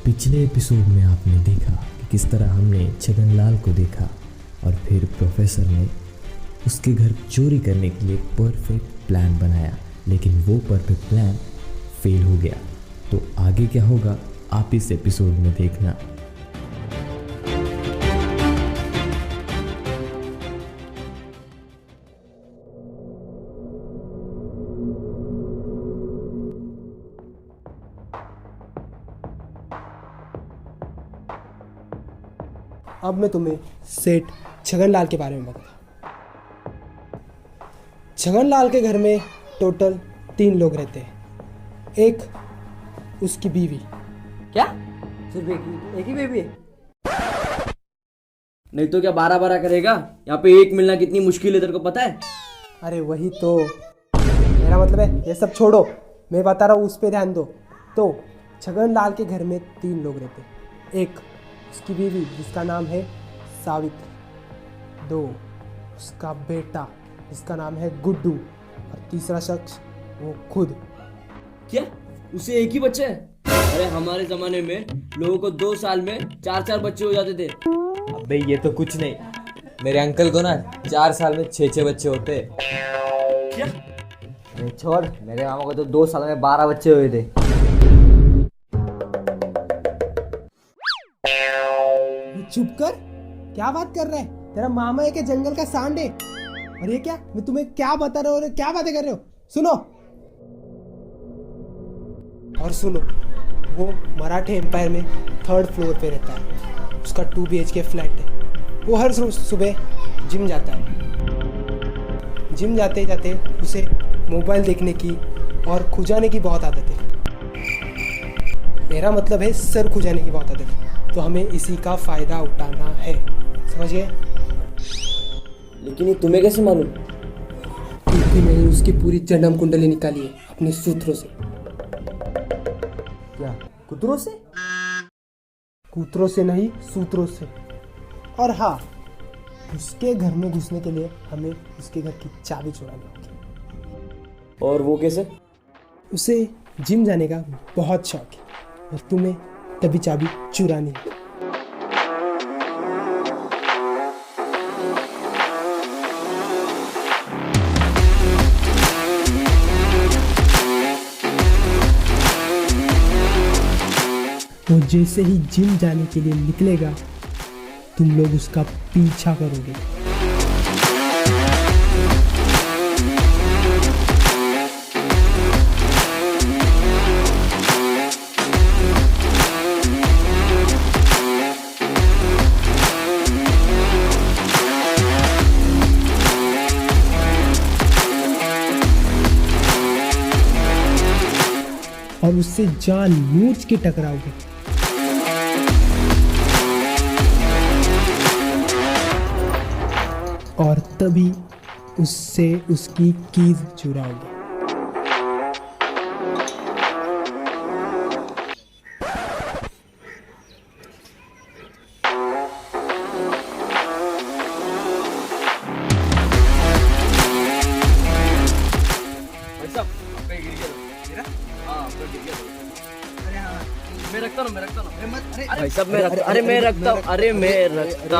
पिछले एपिसोड में आपने देखा कि किस तरह हमने छगनलाल को देखा और फिर प्रोफेसर ने उसके घर चोरी करने के लिए परफेक्ट प्लान बनाया, लेकिन वो परफेक्ट प्लान फेल हो गया। तो आगे क्या होगा आप इस एपिसोड में देखना। अब मैं तुम्हें सेठ छगनलाल के बारे में बताता। छगनलाल के घर में टोटल 3 लोग रहते हैं। एक उसकी बीवी। क्या सिर्फ एक ही बेबी है? नहीं तो क्या 12 करेगा? यहाँ पे एक मिलना कितनी मुश्किल है, तेरे को पता है? अरे वही तो मेरा मतलब है, ये सब छोड़ो, मैं बता रहा हूँ उस पर ध्यान दो। तो छगनलाल के घर में 3 लोग रहते हैं। एक उसकी बीवी जिसका नाम है सावित्री, 2 उसका बेटा जिसका नाम है गुड्डू, और तीसरा शख्स वो खुद। क्या उसे एक ही बच्चा है? अरे हमारे जमाने में लोगों को 2 साल में 4 बच्चे हो जाते थे। अबे ये तो कुछ नहीं, मेरे अंकल को ना 4 साल में 6 बच्चे होते। क्या? छोड़, मेरे मामा को तो 2 साल में 12 बच्चे हुए थे। चुप कर, क्या बात कर रहा है? तेरा मामा एक जंगल का सांड है। और ये क्या, मैं तुम्हें क्या बता रहा हूँ, क्या बातें कर रहे हो? सुनो और सुनो, वो मराठे एम्पायर में 3rd फ्लोर पे रहता है। उसका 2 BHK फ्लैट है। वो हर सुबह जिम जाता है। जिम जाते जाते उसे मोबाइल देखने की और खुजाने की बहुत आदत है। मेरा मतलब है सर खुजाने की बहुत आदत है। तो हमें इसी का फायदा उठाना है, समझ गए? लेकिन ये तुम्हें कैसे मालूम? क्योंकि मैंने उसकी पूरी जन्म कुंडली निकाली है अपने सूत्रों से। क्या कुतरों से? कूतरों से नहीं, सूत्रों से। और हाँ, उसके घर में घुसने के लिए हमें उसके घर की चाबी चुरानी होगी। और वो कैसे? उसे जिम जाने का बहुत शौक है और तुम्हें तभी चाबी चुरानी है। वो जैसे ही जिम जाने के लिए निकलेगा, तुम लोग उसका पीछा करोगे। और उससे जानबूझ के टकराओगे। और तभी उससे उसकी कीज चुराओगे। मैं रखता ना। भाई साहब मैं रखता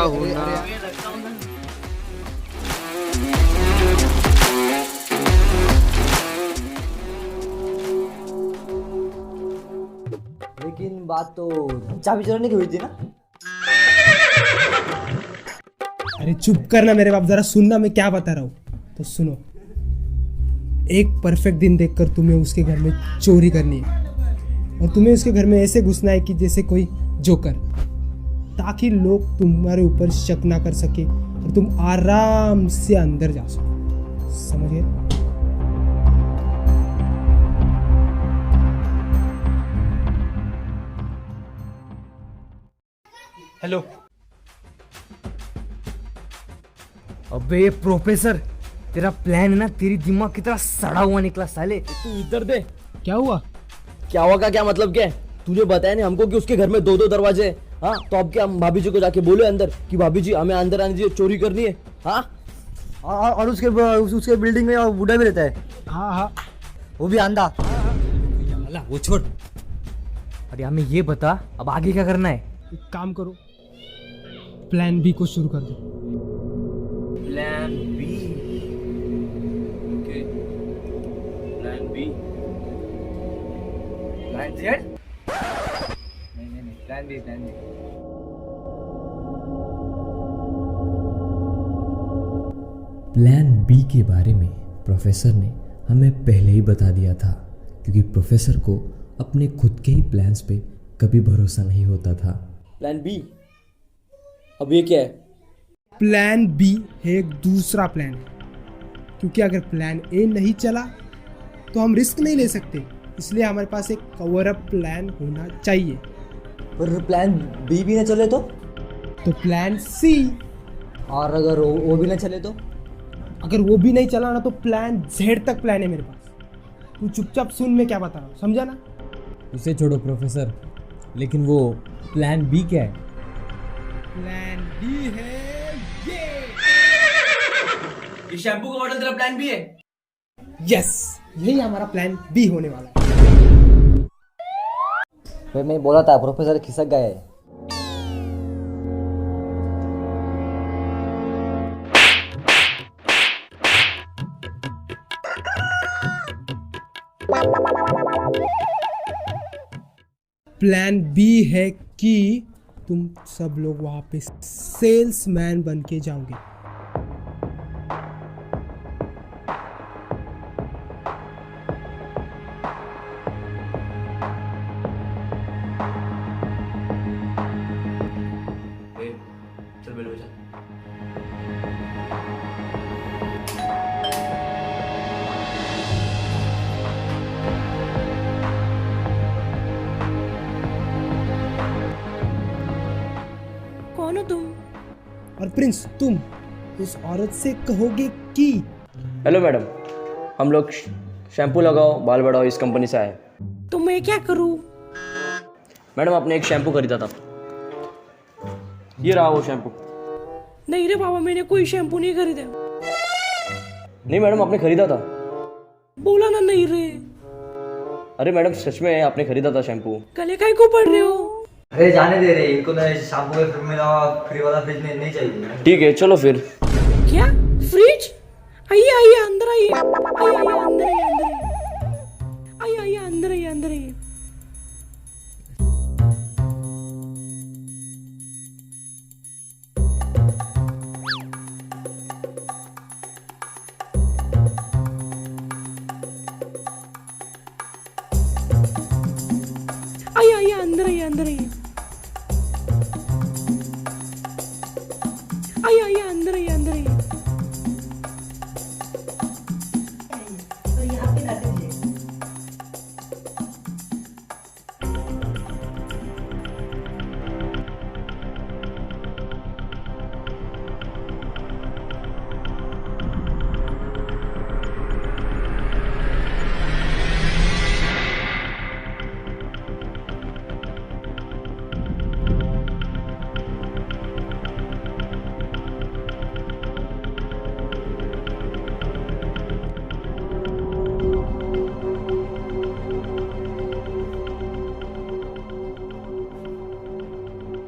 हूँ ना। लेकिन बात तो चाबी चुराने की हुई थी ना? अरे चुप करना मेरे बाप, जरा सुनना मैं क्या बता रहा हूँ। तो सुनो, एक परफेक्ट दिन देखकर तुम्हें उसके घर में चोरी करनी है और तुम्हें उसके घर में ऐसे घुसना है कि जैसे कोई जोकर, ताकि लोग तुम्हारे ऊपर शक ना कर सके और तुम आराम से अंदर जा सको, समझ गए? हेलो। अबे प्रोफेसर, तेरा प्लान है ना, तेरी दिमाग की तरह सड़ा हुआ निकला साले। तू इधर दे। क्या हुआ? क्या होगा? क्या मतलब क्या है? तुझे बताया नहीं हमको कि उसके घर में 2 दरवाजे हैं। हाँ तो अब क्या हम भाभी जी को जाके बोले अंदर कि भाभी जी हमें अंदर आने दीजिए, चोरी करनी है। हाँ और उसके बिल्डिंग में बूढ़ा भी रहता है। हाँ हाँ, वो भी आंधा। अल्लाह वो छोड़, अरे हमें ये बता अब आगे क्या करना है? एक काम करो, प्लान बी को शुरू कर दो। Plan B. Okay, plan B. Plan Z? नहीं, प्लान बी। प्लान बी के बारे में प्रोफेसर ने हमें पहले ही बता दिया था, क्योंकि प्रोफेसर को अपने खुद के ही प्लान्स पे कभी भरोसा नहीं होता था। Plan B? अब ये क्या है? प्लान बी है एक दूसरा प्लान है, क्योंकि अगर प्लान ए नहीं चला तो हम रिस्क नहीं ले सकते, इसलिए हमारे पास एक कवर अप प्लान होना चाहिए। पर प्लान बी भी ना चले तो? Plan C. और अगर वो भी ना चले तो? अगर वो भी नहीं चला ना तो प्लान जेड तक प्लान है मेरे पास। तू चुपचाप सुन, मैं क्या बता रहा हूँ, समझा ना? उसे छोड़ो प्रोफेसर, लेकिन वो प्लान बी क्या है? प्लान बी है ये शैम्पू का बॉटल तेरा प्लान बी है? यस, यही हमारा प्लान बी होने वाला है। भाई मैं बोला था प्रोफेसर खिसक गए है। प्लान बी है कि तुम सब लोग वहां पे सेल्समैन बन के जाओगे। चल बेल बजा। कौन हो तुम? और प्रिंस, तुम उस औरत से कहोगे कि हेलो मैडम, हम लोग शैम्पू लगाओ बाल बढ़ाओ इस कंपनी से आए। तो मैं क्या करूं? मैडम आपने एक शैम्पू खरीदा था, ये रहा वो शैम्पू। नहीं रे बाबा, मैंने कोई शैम्पू नहीं खरीदा। नहीं मैडम आपने खरीदा था। बोला ना नहीं रे। अरे मैडम सच में आपने खरीदा था शैम्पू। गले काय को पड़ रहे हो? अरे जाने दे रहे, इनको ना शैम्पू के फ्री में फ्री वाला फ्रिज नहीं चाहिए। ठीक है चलो फिर। क्या फ्रिज? आइए आइए अंदर आइए, आइए आइए अंदर आइए, अंदर आइए, आइए अंदर आइए, अंदर आइए। आइए आइए अंदर आइए, अंदर आइए, आइए आइए अंदर आइए, अंदर आइए।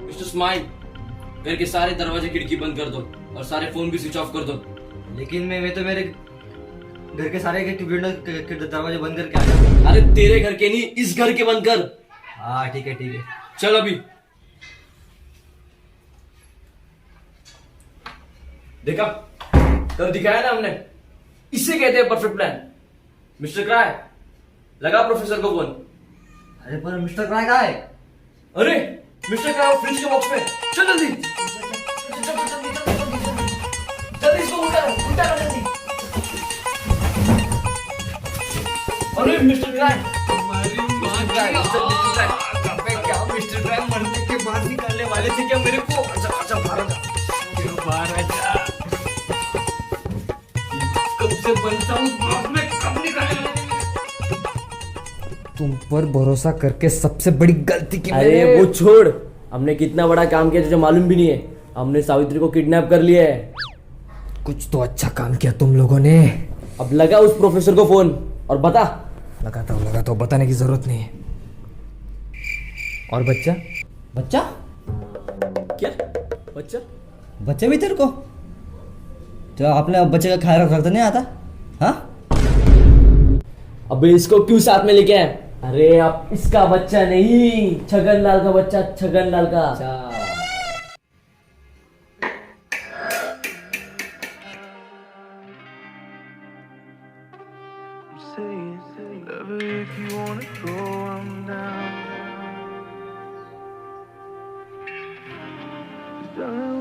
मिस्टर स्माइल, घर के सारे दरवाजे खिड़की बंद कर दो और सारे फोन भी स्विच ऑफ कर दो। लेकिन मैं तो मेरे घर के सारे विंडो के दरवाजे बंद करके आया। अरे तेरे घर के नहीं, इस घर के बंद कर। हाँ ठीक है। चल अभी। देखा, कल दिखाया ना हमने, इसे कहते हैं परफेक्ट प्लान। मिस्टर क्राय, लगा प्रोफेसर को फोन। अरे पर मिस्टर क्राय कहाँ है? अरे मिस्टर क्राय फ्रिज के बॉक्स में। चल जल्दी जल्दी इसको उल्टा कर जल्दी। अरे मिस्टर क्राय, मिस्टर क्राय मरने के बाद निकालने वाले थे क्या मेरे को? अच्छा बाहर जा। कब से बनता हूँ बाप में, कब निकाले? तुम पर भरोसा करके सबसे बड़ी गलती की अरे वो छोड़, हमने कितना बड़ा काम किया तुझे मालूम भी नहीं है। हमने सावित्री को किडनैप कर लिया है। कुछ तो अच्छा काम किया तुम लोगों ने। अब लगा उस प्रोफेसर को फोन और बता। लगाता हूँ, बताने की जरूरत नहीं है। और बच्चा? बच्चा? क्या बच्चा? बच्चे भी तेरे को? तो आपने बच्चे का ख्याल रखता नहीं आता? हाँ? अबे इसको क्यों साथ में लेके आए? अरे अब इसका बच्चा नहीं, छगन लाल का बच्चा, छगन लाल का। Don't